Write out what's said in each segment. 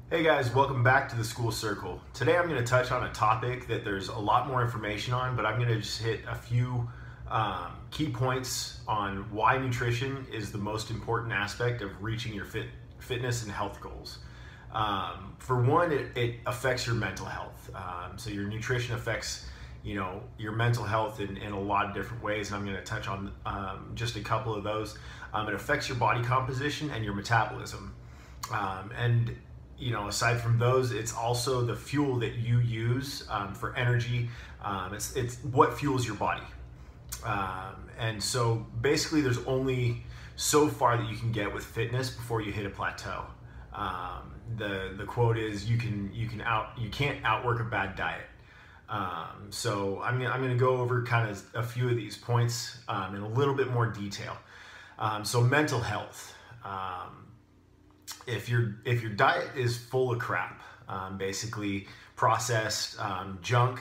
Hey guys, welcome back to the School Circle. Today I'm going to touch on a topic that there's a lot more information on, but I'm going to just hit a few key points on why nutrition is the most important aspect of reaching your fitness and health goals. For one, it affects your mental health. So your nutrition affects your mental health in a lot of different ways, and I'm going to touch on just a couple of those. It affects your body composition and your metabolism. Aside from those, it's also the fuel that you use for energy. It's what fuels your body. And so basically there's only so far that you can get with fitness before you hit a plateau. The quote is you can't outwork a bad diet. So I'm gonna go over kind of a few of these points in a little bit more detail. So mental health. If your diet is full of crap, basically processed junk,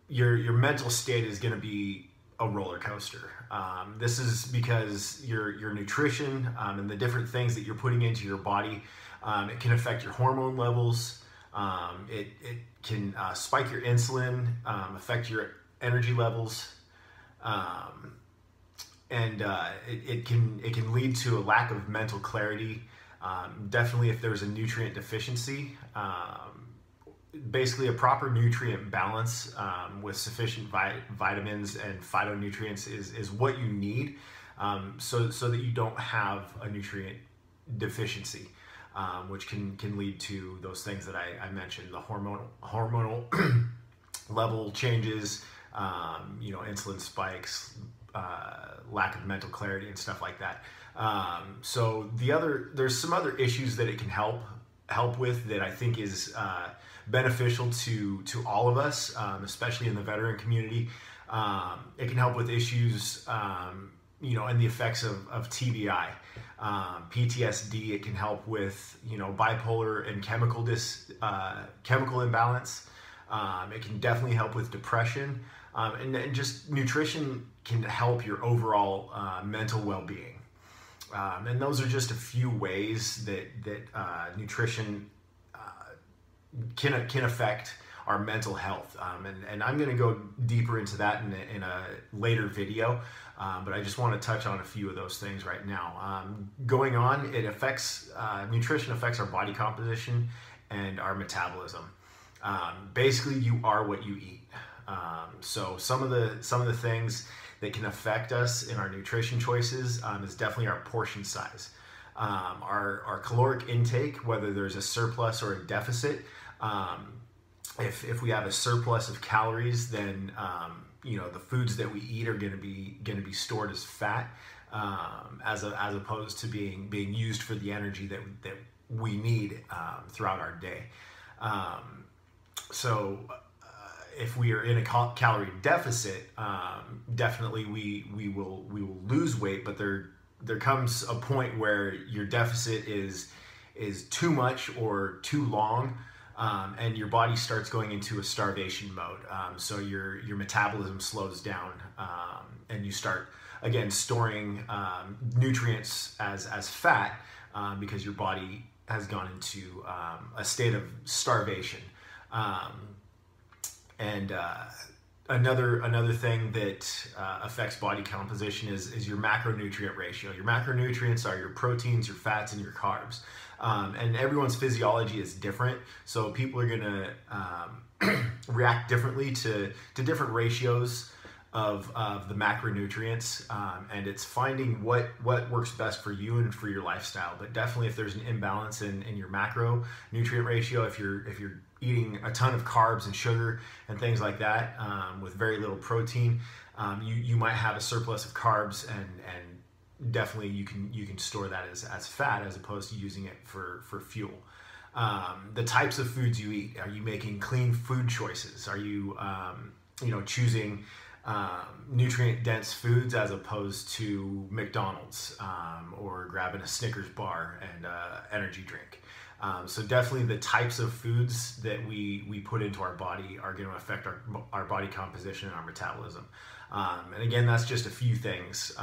your mental state is going to be a roller coaster. This is because your nutrition and the different things that you're putting into your body, it can affect your hormone levels. It can spike your insulin, affect your energy levels. It can lead to a lack of mental clarity. Definitely if there's a nutrient deficiency, basically a proper nutrient balance with sufficient vitamins and phytonutrients is what you need so that you don't have a nutrient deficiency, which can lead to those things that I mentioned, the hormonal level changes, insulin spikes, lack of mental clarity and stuff like that. So there's some other issues that it can help with that I think is beneficial to all of us, especially in the veteran community. It can help with issues, and the effects of TBI, PTSD. It can help with bipolar and chemical imbalance. It can definitely help with depression. And just nutrition can help your overall mental well-being. And those are just a few ways that nutrition can affect our mental health. And I'm going to go deeper into that in a later video, but I just want to touch on a few of those things right now. Going on, nutrition affects our body composition and our metabolism. Basically, you are what you eat. So some of the things that can affect us in our nutrition choices is definitely our portion size, our caloric intake, whether there's a surplus or a deficit. If we have a surplus of calories, then the foods that we eat are going to be stored as fat, as opposed to being used for the energy that we need throughout our day. If we are in a calorie deficit, definitely we will lose weight, but there comes a point where your deficit is too much or too long, and your body starts going into a starvation mode. So your metabolism slows down, and you start again storing nutrients as fat because your body has gone into a state of starvation. Another thing that affects body composition is your macronutrient ratio. Your macronutrients are your proteins, your fats, and your carbs. And everyone's physiology is different, so people are gonna react differently to different ratios of the macronutrients, and it's finding what works best for you and for your lifestyle. But definitely, if there's an imbalance in your macronutrient ratio, if you're eating a ton of carbs and sugar and things like that with very little protein, you might have a surplus of carbs, and definitely you can store that as fat as opposed to using it for fuel. The types of foods you eat. Are you making clean food choices? Are you choosing nutrient dense foods as opposed to McDonald's or grabbing a Snickers bar and energy drink? So definitely the types of foods that we put into our body are going to affect our body composition and our metabolism. And again, that's just a few things.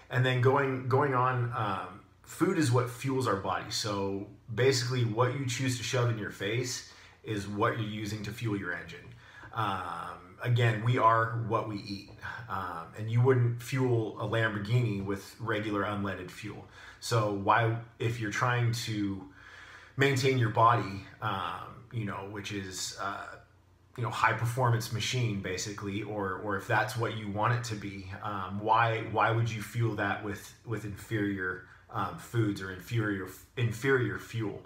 And then going on, food is what fuels our body. So basically what you choose to shove in your face is what you're using to fuel your engine. Again, we are what we eat. And you wouldn't fuel a Lamborghini with regular unleaded fuel. So why, if you're trying to maintain your body, which is, high performance machine basically, or if that's what you want it to be, why would you fuel that with inferior foods or inferior fuel?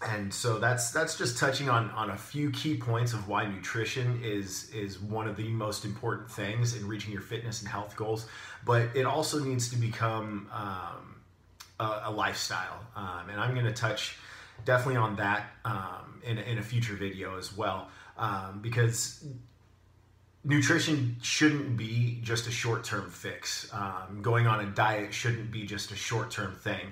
And so that's just touching on a few key points of why nutrition is one of the most important things in reaching your fitness and health goals. But it also needs to become a lifestyle, and I'm going to touch definitely on that in a future video as well, because nutrition shouldn't be just a short-term fix. Going on a diet shouldn't be just a short-term thing.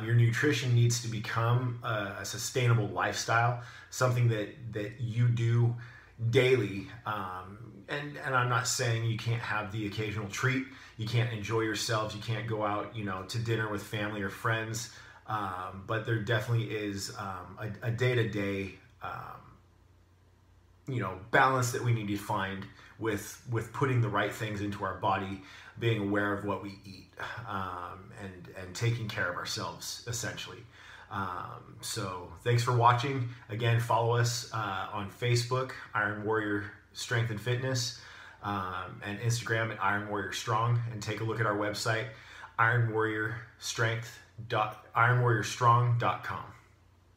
Your nutrition needs to become a sustainable lifestyle, something that you do daily. And I'm not saying you can't have the occasional treat, you can't enjoy yourselves, you can't go out, to dinner with family or friends. But there definitely is a day-to-day, balance that we need to find with putting the right things into our body, being aware of what we eat, and taking care of ourselves, essentially. So thanks for watching. Again, follow us on Facebook, Iron Warrior Strength and Fitness, and Instagram at Iron Warrior Strong, and take a look at our website, ironwarriorstrong.com.